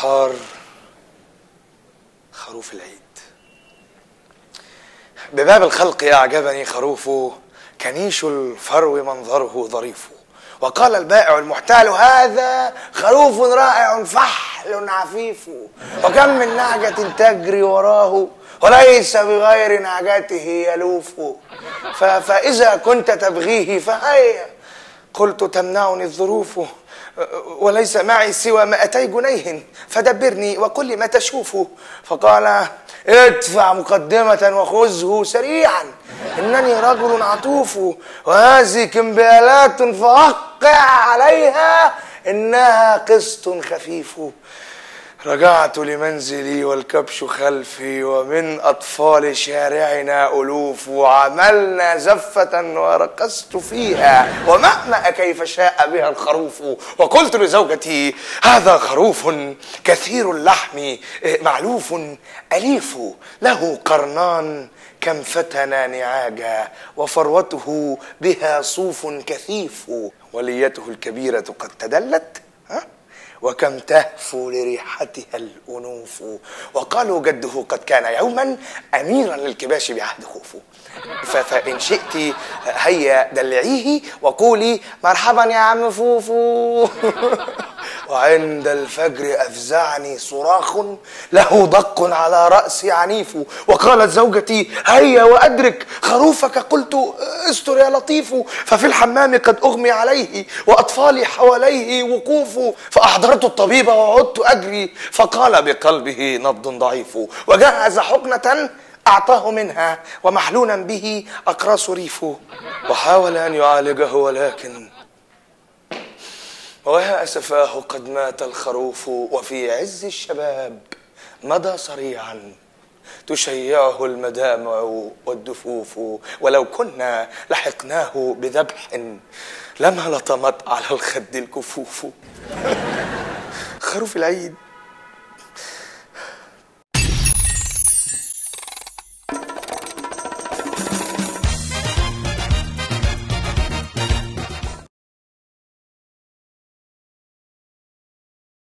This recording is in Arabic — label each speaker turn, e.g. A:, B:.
A: الأسحار خروف العيد. بباب الخلق أعجبني خروفه، كنيش الفرو منظره ظريف. وقال البائع المحتال هذا خروف رائع فحل عفيف. وكم من نعجة تجري وراه وليس بغير نعجته يلوف. فإذا كنت تبغيه فهيا. قلت تمنعني الظروف وليس معي سوى 200 جنيه، فدبرني وقل لي ما تشوف. فقال ادفع مقدمة وخذه سريعا، إنني رجل عطوف، وهذه كمبيالات فأوقع عليها إنها قسط خفيف. رجعت لمنزلي والكبش خلفي، ومن أطفال شارعنا ألوف، وعملنا زفة ورقصت فيها، ومأمأ كيف شاء بها الخروف. وقلت لزوجتي هذا خروف كثير اللحم معلوف أليف، له قرنان كم فتنا نعاجا، وفروته بها صوف كثيف، وليته الكبيرة قد تدلت وكم تهفو لريحتها الأنوف. وقالوا جده قد كان يوما أميرا للكباش بعهد خوفو، فإن شئت هيا دلعيه وقولي مرحبا يا عم فوفو. وعند الفجر أفزعني صراخ له دق على رأسي عنيف. وقالت زوجتي هيا وأدرك خروفك. قلت استر يا لطيف، ففي الحمام قد أغمي عليه وأطفالي حواليه وقوف. فأحضرت الطبيب وعدت أجري، فقال بقلبه نبض ضعيف. وجهز حقنة أعطاه منها ومحلونا به أقراص ريف. وحاول أن يعالجه ولكن ويا أسفاه قد مات الخروف، وفي عز الشباب مضى صريعا تشيعه المدامع والدفوف. ولو كنا لحقناه بذبح لما لطمت على الخد الكفوف. خروف العيد